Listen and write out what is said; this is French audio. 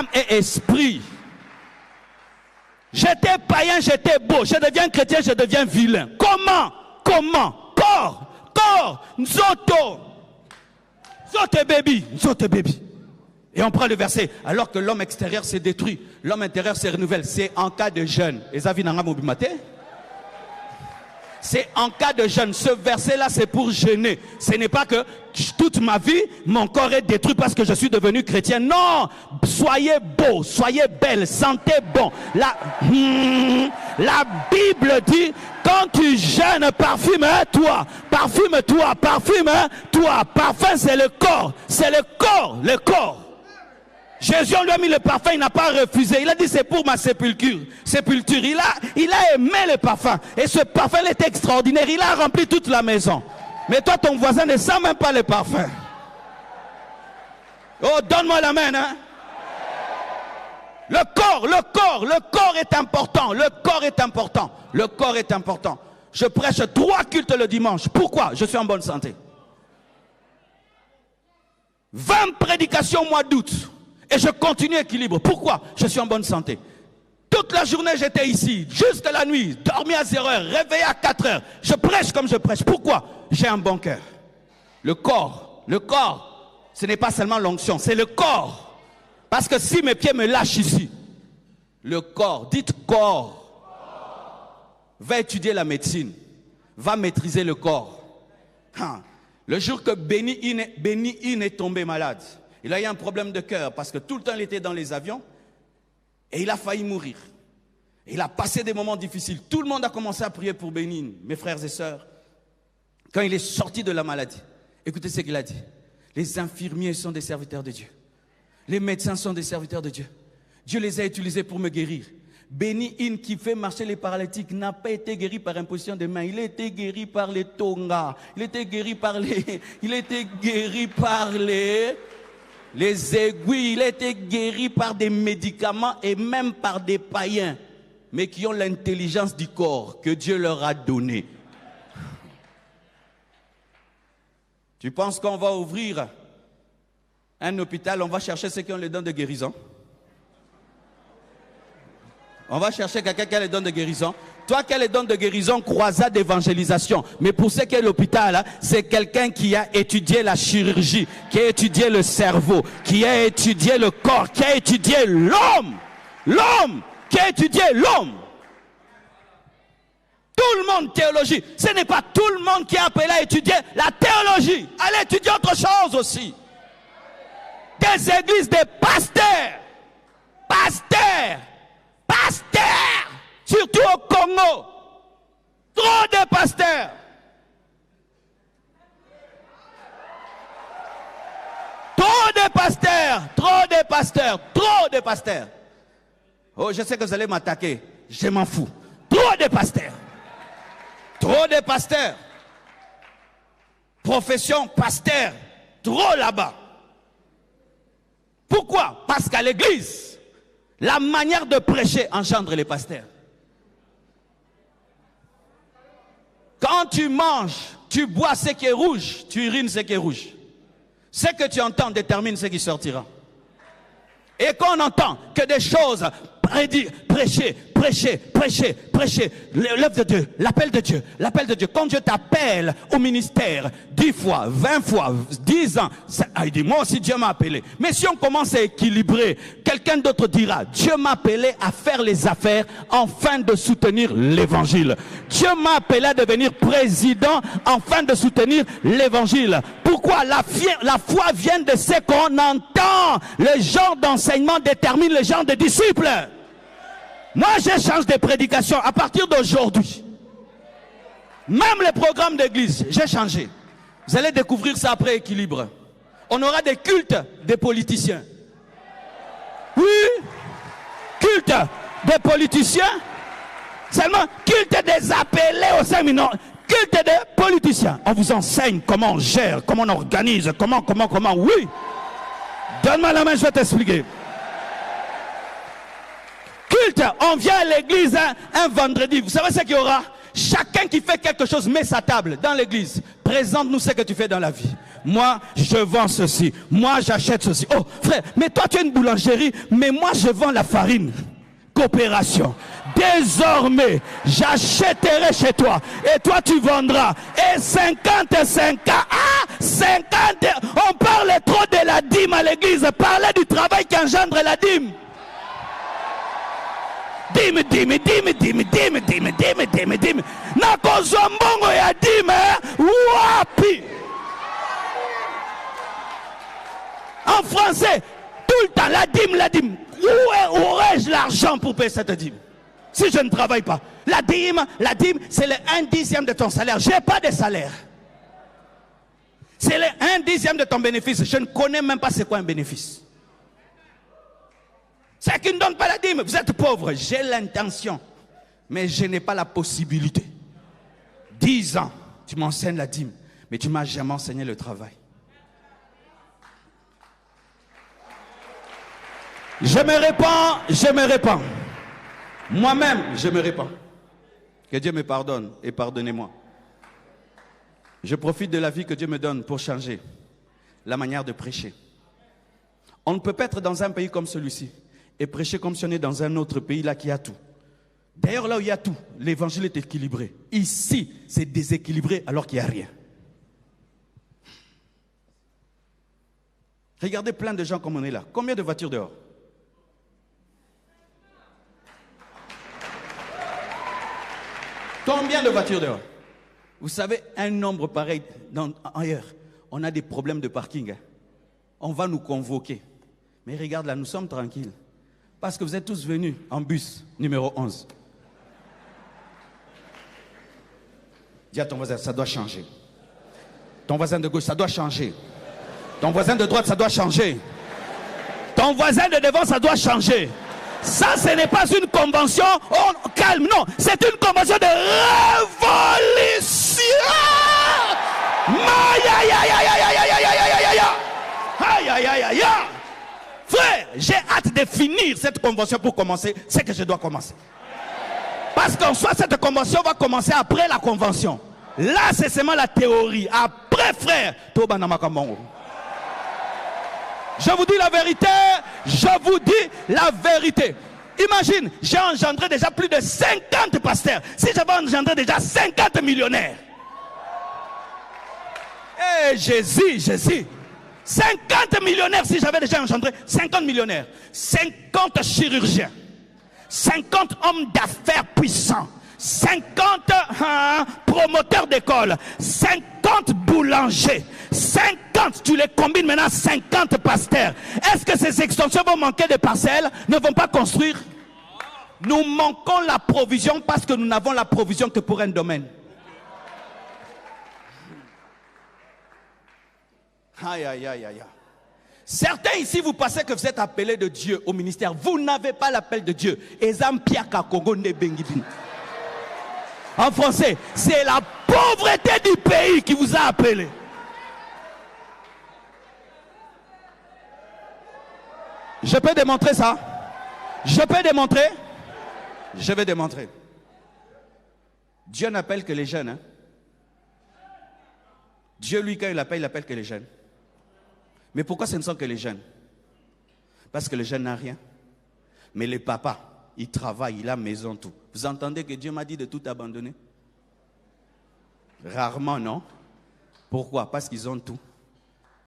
âme et esprit. J'étais païen, j'étais beau. Je deviens chrétien, je deviens vilain. Comment? Corps, nzoto. Nzote baby. Et on prend le verset. Alors que l'homme extérieur s'est détruit, l'homme intérieur se renouvelle. C'est en cas de jeûne. C'est en cas de jeûne. Ce verset-là, c'est pour jeûner. Ce n'est pas que toute ma vie, mon corps est détruit parce que je suis devenu chrétien. Non! Soyez beau, soyez belle, sentez bon. La Bible dit, quand tu jeûnes, parfume-toi. Parfume-toi. Parfum, c'est le corps. C'est le corps. Jésus, on lui a mis le parfum, il n'a pas refusé. Il a dit, c'est pour ma sépulture. Il a aimé le parfum. Et ce parfum, il était extraordinaire. Il a rempli toute la maison. Mais toi, ton voisin ne sent même pas le parfum. Oh, donne-moi la main, hein. Le corps est important. Le corps est important. Je prêche 3 cultes le dimanche. Pourquoi? Je suis en bonne santé. 20 prédications au mois d'août. Et je continue équilibre. Pourquoi? Je suis en bonne santé. Toute la journée, j'étais ici. Juste la nuit. Dormi à 0 heure. Réveillé à 4 heures. Je prêche comme je prêche. Pourquoi? J'ai un bon cœur. Le corps, ce n'est pas seulement l'onction. C'est le corps. Parce que si mes pieds me lâchent ici, le corps, dites corps, va étudier la médecine. Va maîtriser le corps. Le jour que Benny In est tombé malade, il a eu un problème de cœur parce que tout le temps il était dans les avions et il a failli mourir. Il a passé des moments difficiles. Tout le monde a commencé à prier pour Bénin, mes frères et sœurs. Quand il est sorti de la maladie, écoutez ce qu'il a dit. Les infirmiers sont des serviteurs de Dieu. Les médecins sont des serviteurs de Dieu. Dieu les a utilisés pour me guérir. Benny In qui fait marcher les paralytiques n'a pas été guéri par imposition de main. Il a été guéri par les tonga. Il a été guéri par les aiguilles, il a été guéri par des médicaments et même par des païens, mais qui ont l'intelligence du corps que Dieu leur a donné. Tu penses qu'on va ouvrir un hôpital, on va chercher ceux qui ont les dons de guérison? On va chercher quelqu'un qui a les dons de guérison. Toi qui as les dons de guérison, croisade d'évangélisation. Mais pour ce qui est l'hôpital, c'est quelqu'un qui a étudié la chirurgie, qui a étudié le cerveau, qui a étudié le corps, qui a étudié l'homme. Qui a étudié l'homme. Tout le monde théologie. Ce n'est pas tout le monde qui est appelé à étudier la théologie. Allez étudier autre chose aussi. Des églises, des pasteurs. Surtout au Congo. Trop de pasteurs. Trop de pasteurs. Oh, je sais que vous allez m'attaquer. Je m'en fous. Trop de pasteurs. Profession pasteur. Trop là-bas. Pourquoi? Parce qu'à l'église, la manière de prêcher engendre les pasteurs. Quand tu manges, tu bois ce qui est rouge, tu urines ce qui est rouge. Ce que tu entends détermine ce qui sortira. Et quand on entend que des choses prêcher, l'œuvre de Dieu, l'appel de Dieu. Quand Dieu t'appelle au ministère 10 fois, 20 fois, 10 ans, il dit, moi aussi Dieu m'a appelé. Mais si on commence à équilibrer, quelqu'un d'autre dira, Dieu m'a appelé à faire les affaires afin de soutenir l'évangile. Dieu m'a appelé à devenir président afin de soutenir l'évangile. Pourquoi? La foi vient de ce qu'on entend. Le genre d'enseignement détermine le genre de disciples. Moi, j'échange des prédications à partir d'aujourd'hui. Même les programmes d'église, j'ai changé. Vous allez découvrir ça après équilibre. On aura des cultes des politiciens. Oui, culte des politiciens. Seulement, culte des appelés au séminaire. Culte des politiciens. On vous enseigne comment on gère, comment on organise, comment. Oui. Donne-moi la main, je vais t'expliquer. Culte, on vient à l'église un vendredi. Vous savez ce qu'il y aura? Chacun qui fait quelque chose met sa table dans l'église. Présente-nous ce que tu fais dans la vie. Moi, je vends ceci. Moi, j'achète ceci. Oh, frère, mais toi, tu as une boulangerie, mais moi, je vends la farine. Coopération. Désormais, j'achèterai chez toi et toi tu vendras. Et 55 50, on parle trop de la dîme à l'église. Parlez du travail qui engendre la dîme. Dîme. Nakozwa mbongo ya dîme, wapi. En français, tout le temps, la dîme. Où aurais-je l'argent pour payer cette dîme? Si je ne travaille pas. La dîme, c'est le 1/10 de ton salaire. Je n'ai pas de salaire. C'est le 1/10 de ton bénéfice. Je ne connais même pas c'est quoi un bénéfice. C'est qui ne donne pas la dîme. Vous êtes pauvre. J'ai l'intention. Mais je n'ai pas la possibilité. 10 ans, tu m'enseignes la dîme. Mais tu ne m'as jamais enseigné le travail. Je me répands. Moi-même, je me répands. Que Dieu me pardonne et pardonnez-moi. Je profite de la vie que Dieu me donne pour changer la manière de prêcher. On ne peut pas être dans un pays comme celui-ci et prêcher comme si on est dans un autre pays là qui a tout. D'ailleurs, là où il y a tout, l'évangile est équilibré. Ici, c'est déséquilibré alors qu'il n'y a rien. Regardez plein de gens comme on est là. Combien de voitures dehors? Combien de voitures dehors? Vous savez, un nombre pareil ailleurs. On a des problèmes de parking. On va nous convoquer. Mais regarde là, nous sommes tranquilles. Parce que vous êtes tous venus en bus numéro 11. Dis à ton voisin, ça doit changer. Ton voisin de gauche, ça doit changer. Ton voisin de droite, ça doit changer. Ton voisin de devant, ça doit changer. Ça, ce n'est pas une convention, oh, calme, non. C'est une convention de révolution. Frère, j'ai hâte de finir cette convention pour commencer ce que je dois commencer. Parce qu'en soi, cette convention va commencer après la convention. Là, c'est seulement la théorie. Après, frère, je vous dis la vérité, Imagine, j'ai engendré déjà plus de 50 pasteurs. Si j'avais engendré déjà 50 millionnaires. Eh Jésus. 50 millionnaires si j'avais déjà engendré 50 millionnaires. 50 chirurgiens. 50 hommes d'affaires puissants. 50 promoteurs d'école. 50 boulangers. 50, tu les combines maintenant, 50 pasteurs. Est-ce que ces extensions vont manquer de parcelles? Ne vont pas construire? Nous manquons la provision parce que nous n'avons la provision que pour un domaine. Aïe. Certains ici, vous pensez que vous êtes appelés de Dieu au ministère. Vous n'avez pas l'appel de Dieu. En français, c'est la pauvreté du pays qui vous a appelé. Je peux démontrer ça? Je vais démontrer. Dieu n'appelle que les jeunes. Hein? Dieu, lui, quand il appelle que les jeunes. Mais pourquoi ce ne sont que les jeunes? Parce que le jeune n'a rien. Mais les papas, il travaille, il a maison, tout. Vous entendez que Dieu m'a dit de tout abandonner? Rarement, non? Pourquoi? Parce qu'ils ont tout.